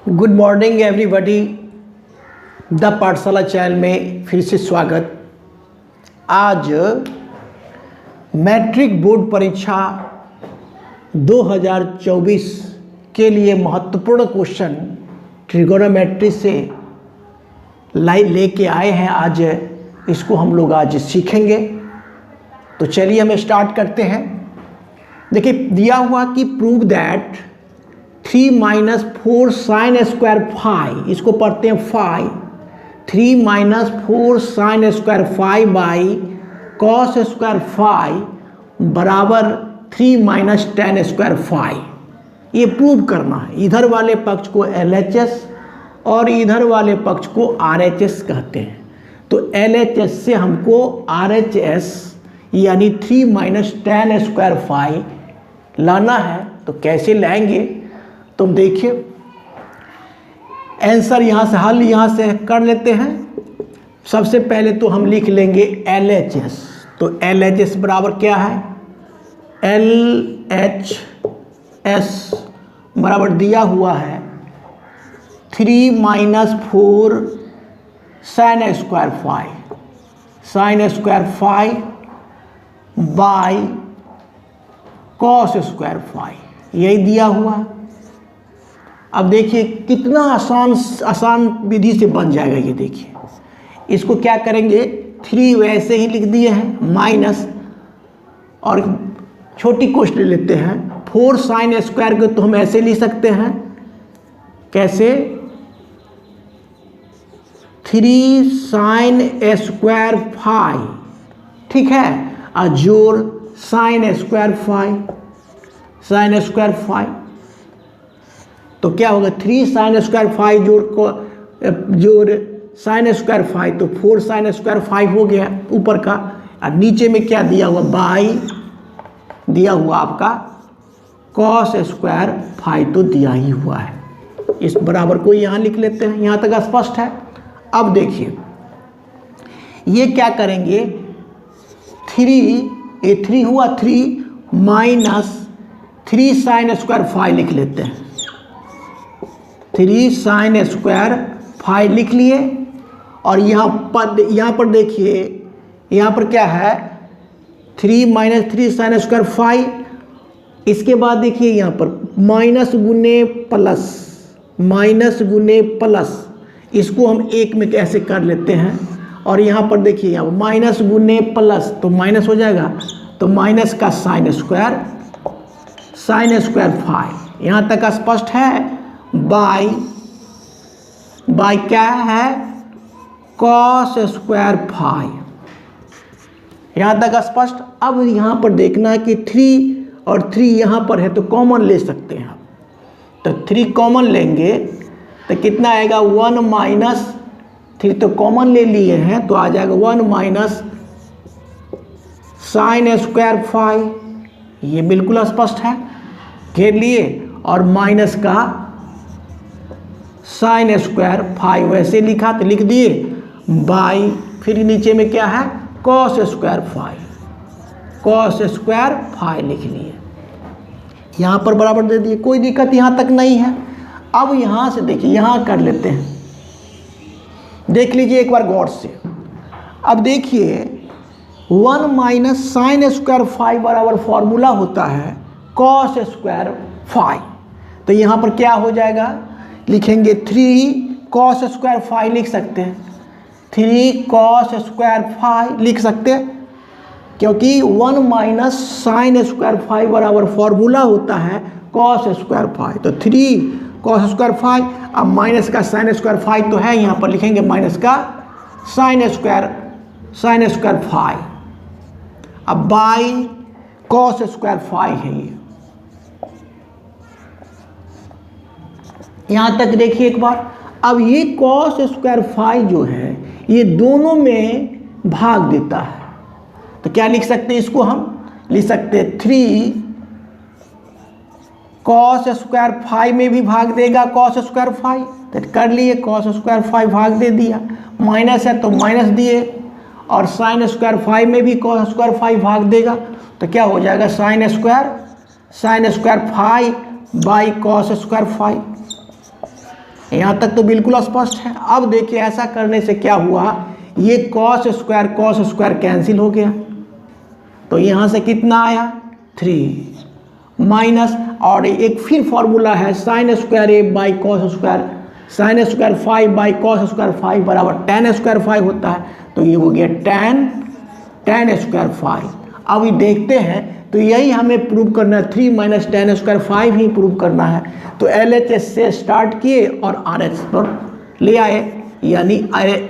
Good morning everybody. The पाठशाला channel में फिर से स्वागत। आज मैट्रिक बोर्ड परीक्षा 2024 के लिए महत्वपूर्ण क्वेश्चन ट्रिगोनोमेट्री से लेके आए हैं। आज इसको हम लोग आज सीखेंगे। तो चलिए हम स्टार्ट करते हैं। देखिए दिया हुआ कि prove that 3 - 4 sin square five, इसको पढ़ते हैं five, 3 - 4 sin square five by cos square five बराबर 3 - 10 स्क्वायर फाइव। ये प्रूव करना है। इधर वाले पक्ष को LHS और इधर वाले पक्ष को RHS कहते हैं। तो LHS से हमको RHS यानी 3 - 10 स्क्वायर फाइव लाना है। तो कैसे लाएंगे तुम देखिए। आंसर यहाँ से हल यहाँ से कर लेते हैं। सबसे पहले तो हम लिख लेंगे LHS। तो LHS बराबर क्या है, LHS बराबर दिया हुआ है 3 - 4 sin square five, sin square five by cos square five, यही दिया हुआ है। अब देखिए कितना आसान विधि से बन जाएगा। ये देखिए इसको क्या करेंगे, 3 वैसे ही लिख दिए हैं माइनस, और छोटी कोष्ठ ले लेते हैं 4 sin स्क्वायर को तो हम ऐसे लिख सकते हैं, कैसे 3 sin स्क्वायर फाइव, ठीक है, और जोड़ sin square five, sin square five. तो क्या होगा 3 sin स्क्वायर फाइव जोड़ sin स्क्वायर फाइव, तो 4 sin स्क्वायर फाइव हो गया ऊपर का। और नीचे में क्या दिया हुआ, बाई दिया हुआ आपका कॉस स्क्वायर फाइव तो दिया ही हुआ है। इस बराबर को यहाँ लिख लेते हैं। यहाँ तक स्पष्ट है। अब देखिए ये क्या करेंगे, 3 हुआ 3 - 3 sin स्क्वायर फाइव लिख लेते हैं। 3 sin स्क्वायर फाइव लिख लिए। और यहाँ पर देखिए यहाँ पर क्या है 3 - 3 sin स्क्वायर फाइव। इसके बाद देखिए यहाँ पर माइनस गुने प्लस, इसको हम एक में कैसे कर लेते हैं। और यहाँ पर देखिए यहाँ माइनस गुने प्लस तो माइनस हो जाएगा, तो माइनस का sin स्क्वायर फाइव। यहाँ तक स्पष्ट है। बाई क्या है, कॉस स्क्वायर फाइव। यहाँ तक स्पष्ट। अब यहाँ पर देखना है कि 3 और 3 यहाँ पर है तो कॉमन ले सकते हैं आप। तो 3 कॉमन लेंगे तो कितना आएगा, 1 - 3 तो कॉमन ले लिए हैं तो आ जाएगा 1 - sin स्क्वायर फाइव। ये बिल्कुल स्पष्ट है, घेर लिए। और माइनस का sin स्क्वायर फाइव वैसे लिखा तो लिख दिए, बाई फिर नीचे में क्या है कॉस स्क्वायर फाइव लिख लिए। यहाँ पर बराबर दे दिए, कोई दिक्कत यहाँ तक नहीं है। अब यहाँ से देखिए यहाँ कर लेते हैं, देख लीजिए एक बार गौर से। अब देखिए 1 - sin स्क्वायर फाइव बराबर फॉर्मूला होता है कॉस स्क्वायर फाइव। तो यहाँ पर क्या हो जाएगा, लिखेंगे 3 cos स्क्वायर फाइव लिख सकते हैं, 3 cos स्क्वायर फाइव लिख सकते हैं, क्योंकि 1 - sin स्क्वायर फाइव बराबर फॉर्मूला होता है cos स्क्वायर फाइव। तो 3 cos स्क्वायर फाइव, अब माइनस का sin स्क्वायर फाइव तो है, यहाँ पर लिखेंगे माइनस का sin स्क्वायर फाइव। अब बाई cos स्क्वायर फाइव है ये। यहाँ तक देखिए एक बार। अब ये cos स्क्वायर फाइव जो है ये दोनों में भाग देता है, तो क्या लिख सकते हैं, इसको हम लिख सकते हैं 3 cos स्क्वायर फाइव में भी भाग देगा cos स्क्वायर फाइव, तो कर लिए cos स्क्वायर फाइव भाग दे दिया, माइनस है तो माइनस दिए, और sin स्क्वायर फाइव में भी cos स्क्वायर फाइव भाग देगा, तो क्या हो जाएगा sin square five by cos square five. यहाँ तक तो बिल्कुल स्पष्ट है। अब देखिए ऐसा करने से क्या हुआ, ये कॉस स्क्वायर कैंसिल हो गया, तो यहाँ से कितना आया 3 माइनस, और एक फिर फॉर्मूला है sine square A by cos square, sine square 5 by cos square 5 बराबर tan स्क्वायर 5 होता है, तो ये हो गया tan स्क्वायर 5। अब ये देखते हैं, तो यही हमें प्रूव करना है, 3 माइनस tan स्क्वायर 5 ही प्रूव करना है। तो LHS से स्टार्ट किए और RHS पर ले आए, यानी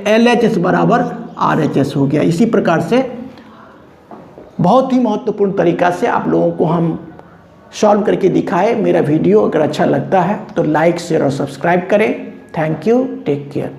LHS बराबर RHS हो गया। इसी प्रकार से बहुत ही महत्वपूर्ण तरीका से आप लोगों को हम सॉल्व करके दिखाए। मेरा वीडियो अगर अच्छा लगता है तो लाइक शेयर और सब्सक्राइब करें। Thank you, take care.